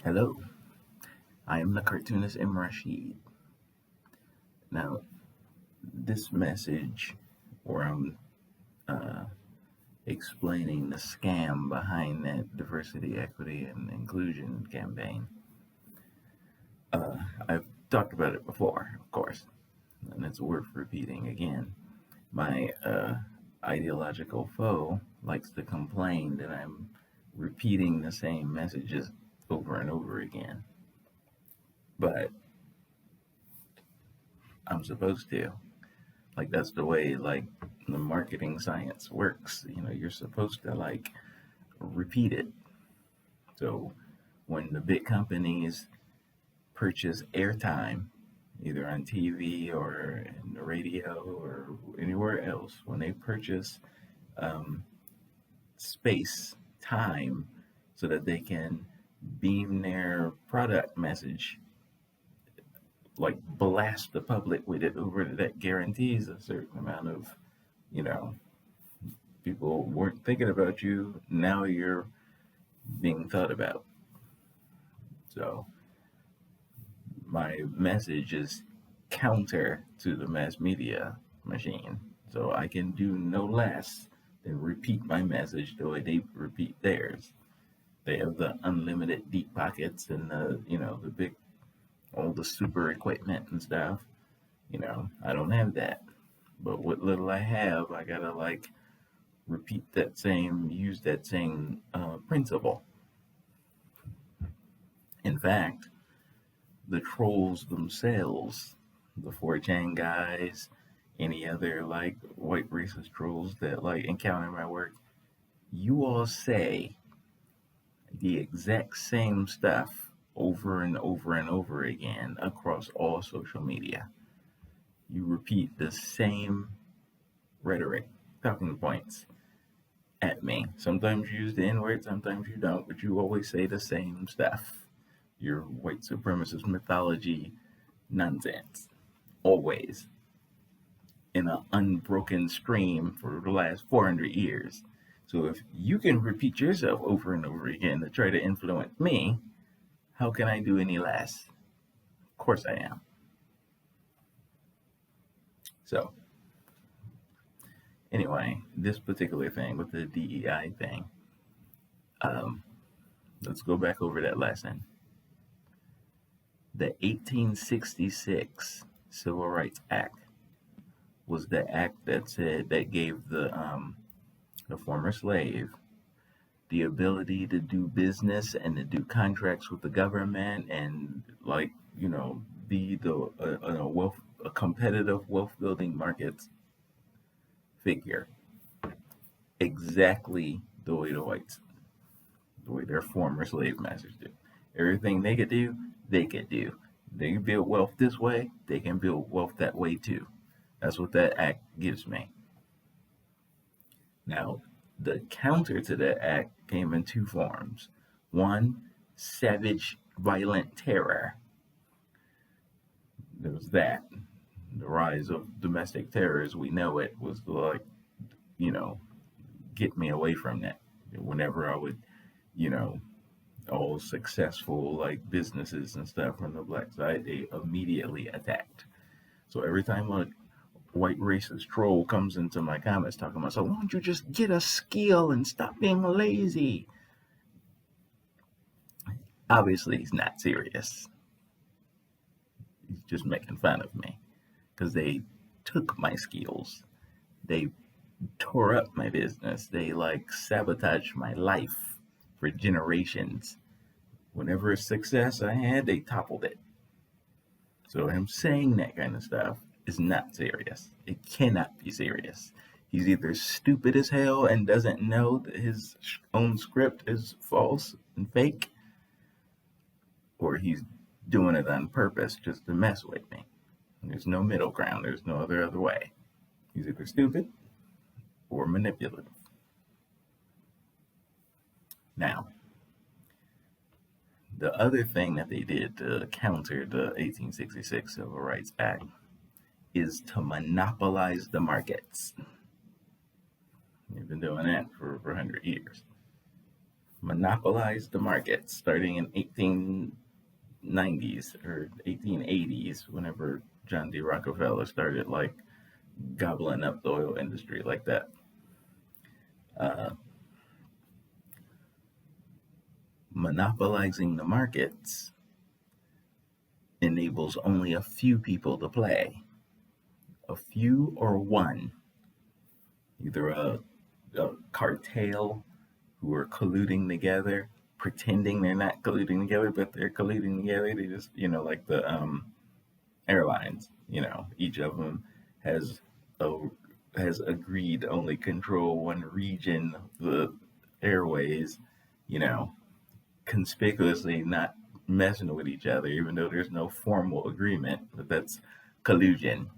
Hello, I am the cartoonist M. Rashid. Now, this message, where I'm uh, explaining the scam behind that diversity, equity, and inclusion campaign, I've talked about it before, of course, and it's worth repeating again. My ideological foe likes to complain that I'm repeating the same messages over and over again, but I'm supposed to. Like that's the way the marketing science works. You're supposed to repeat it. So when the big companies purchase airtime, either on TV or in the radio or anywhere else, when they purchase um, space, time, so that they can beam their product message, like blast the public with it over that guarantees a certain amount of, you know, people weren't thinking about you. Now you're being thought about. So my message is counter to the mass media machine. So I can do no less than repeat my message the way they repeat theirs. They have the unlimited deep pockets and the big, all the super equipment and stuff. I don't have that. But what little I have, I gotta use that same principle. In fact, the trolls themselves, the 4chan guys, any other white racist trolls that encounter my work, you all say the exact same stuff over and over and over again across all social media. You repeat the same rhetoric, talking points at me. Sometimes you use the N word, sometimes you don't, but you always say the same stuff. Your white supremacist mythology nonsense. Always. In an unbroken stream for the last 400 years. So if you can repeat yourself over and over again to try to influence me, how can I do any less? Of course I am. So, anyway, this particular thing with the DEI thing, um, let's go back over that lesson. The 1866 Civil Rights Act was the act that gave the former slave the ability to do business and to do contracts with the government and be a competitive wealth building market figure, exactly the way their former slave masters do. Everything they could do, they could do. They can build wealth this way, they can build wealth that way too. That's what that act gives me. Now, the counter to that act came in two forms. One, savage, violent terror. There was that. The rise of domestic terror as we know it was you know, get me away from that. Whenever I would, you know, all successful businesses and stuff from the black side, they immediately attacked. So every time a white racist troll comes into my comments talking about, so why don't you just get a skill and stop being lazy? Obviously, he's not serious. He's just making fun of me because they took my skills. They tore up my business. They sabotaged my life for generations. Whenever success I had, they toppled it. So him saying that kind of stuff is not serious. It cannot be serious. He's either stupid as hell and doesn't know that his own script is false and fake, or he's doing it on purpose just to mess with me. There's no middle ground. There's no other way. He's either stupid or manipulative. Now, the other thing that they did to counter the 1866 Civil Rights Act is to monopolize the markets. They've been doing that for over 100 years. monopolized the market starting in 1890s or 1880s, whenever John D. Rockefeller started like gobbling up the oil industry like that. Uh, Monopolizing the markets enables only a few people to play, a few or one, either a cartel who are colluding together, pretending they're not colluding together, but they're colluding together. They just, like the airlines, each of them has a, has agreed to only control one region of the airways, you know, conspicuously not messing with each other, even though there's no formal agreement. But that's collusion.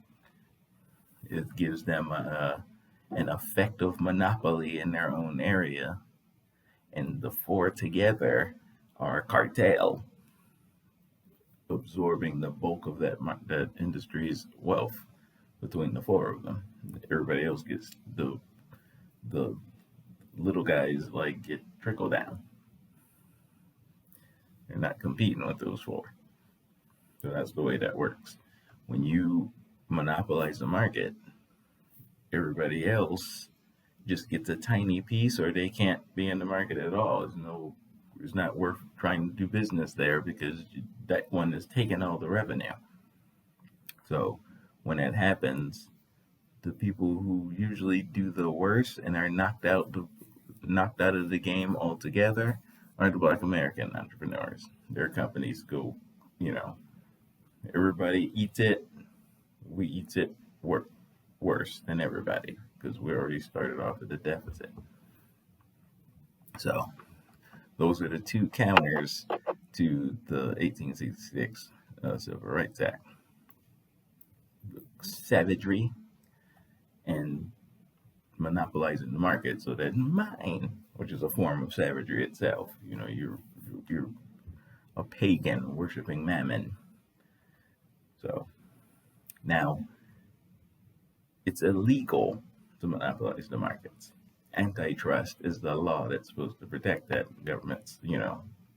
It gives them an effective monopoly in their own area, and the four together are a cartel, absorbing the bulk of that industry's wealth between the four of them. Everybody else gets the little guys like get trickle down. They're not competing with those four. So that's the way that works. When you monopolize the market, everybody else just gets a tiny piece, or they can't be in the market at all. It's not worth trying to do business there because that one is taking all the revenue. So when that happens, the people who usually do the worst and are knocked out of the game altogether are the Black American entrepreneurs. Their companies go, everybody eats it. We eat it worse than everybody because we already started off at the deficit. So those are the two counters to the 1866 Civil Rights Act: savagery and monopolizing the market so that mine, which is a form of savagery itself, you're a pagan worshiping mammon. So now it's illegal to monopolize the markets. Antitrust is the law that's supposed to protect that. Governments,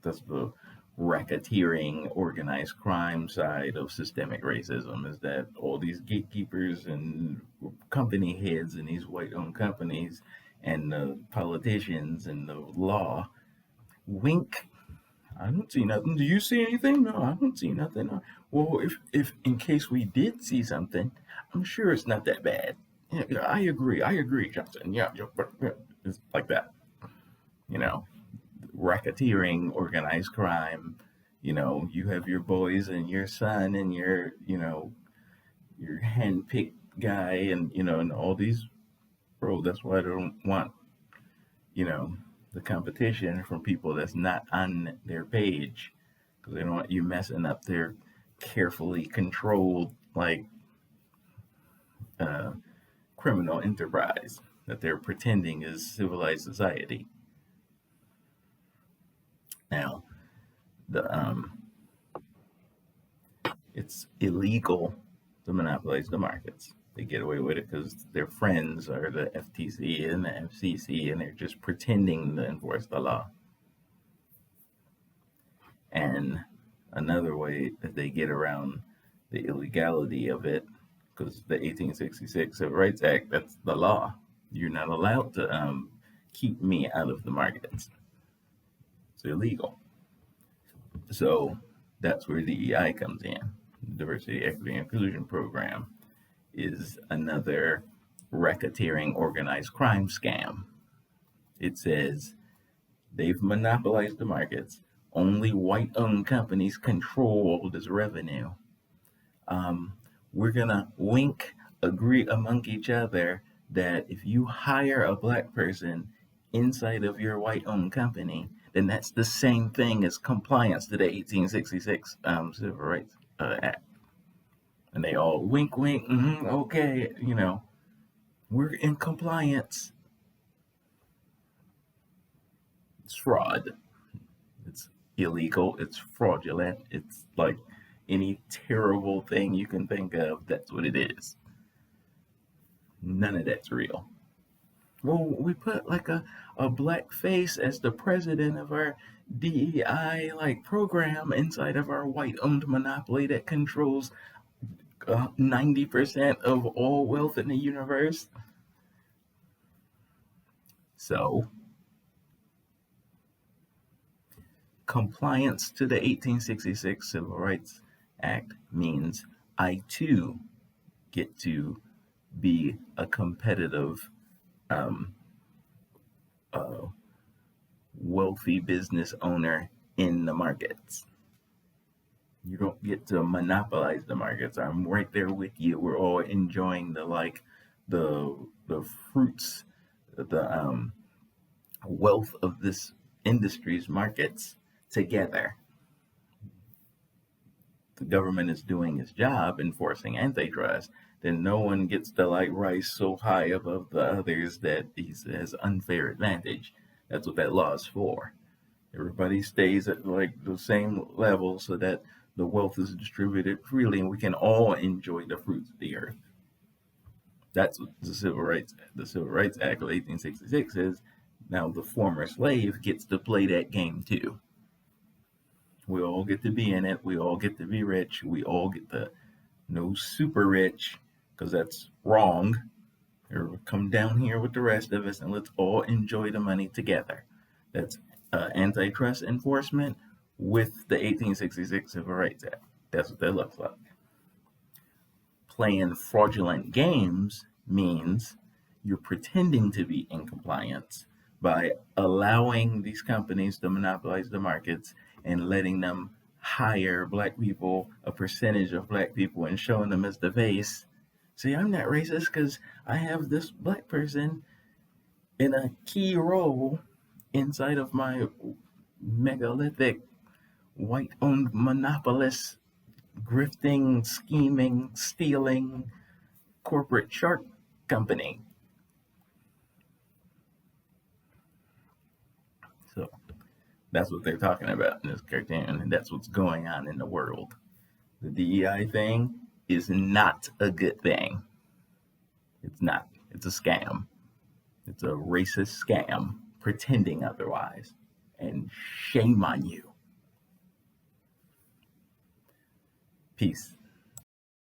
that's the racketeering, organized crime side of systemic racism, is that all these gatekeepers and company heads and these white-owned companies and the politicians and the law wink. I don't see nothing. Do you see anything? No, I don't see nothing. No. Well, if in case we did see something, I'm sure it's not that bad. Yeah, I agree, Johnson. Yeah, it's like that. Racketeering, organized crime. You have your boys and your son and your handpicked guy and all these. Bro, that's why I don't want, the competition from people that's not on their page, because they don't want you messing up their carefully controlled criminal enterprise that they're pretending is civilized society. Now, it's illegal to monopolize the markets. They get away with it because their friends are the FTC and the FCC, and they're just pretending to enforce the law. And another way that they get around the illegality of it, because the 1866 Civil Rights Act, that's the law. You're not allowed to keep me out of the markets. It's illegal. So that's where DEI comes in. Diversity, Equity, and Inclusion Program is another racketeering organized crime scam. It says they've monopolized the markets. Only white-owned companies control all this revenue. We're gonna agree among each other that if you hire a Black person inside of your white-owned company, then that's the same thing as compliance to the 1866 Civil Rights Act. And they all wink, okay, we're in compliance. It's fraud. It's illegal. It's fraudulent. It's like any terrible thing you can think of. That's what it is. None of that's real. Well, we put like a black face as the president of our DEI like program inside of our white owned monopoly that controls 90% of all wealth in the universe. So, compliance to the 1866 Civil Rights Act means I too get to be a competitive, um, uh, wealthy business owner in the markets. You don't get to monopolize the markets. I'm right there with you. We're all enjoying the fruits, the wealth of this industry's markets together. The government is doing its job enforcing antitrust, then no one gets to like rise so high above the others that he has unfair advantage. That's what that law is for. Everybody stays at like the same level so that the wealth is distributed freely and we can all enjoy the fruits of the earth. That's what the Civil Rights Act of 1866 is. Now the former slave gets to play that game too. We all get to be in it. We all get to be rich. We all get to no super rich because that's wrong. Or come down here with the rest of us and let's all enjoy the money together. That's antitrust enforcement with the 1866 Civil Rights Act. That's what that looks like. Playing fraudulent games means you're pretending to be in compliance by allowing these companies to monopolize the markets and letting them hire black people, a percentage of black people, and showing them as the face. See, I'm not racist because I have this black person in a key role inside of my megalithic white owned monopolist grifting, scheming, stealing corporate shark company. So that's what they're talking about in this cartoon, and that's what's going on in the world. The DEI thing is not a good thing. It's not. It's a scam. It's a racist scam pretending otherwise. And shame on you. Peace.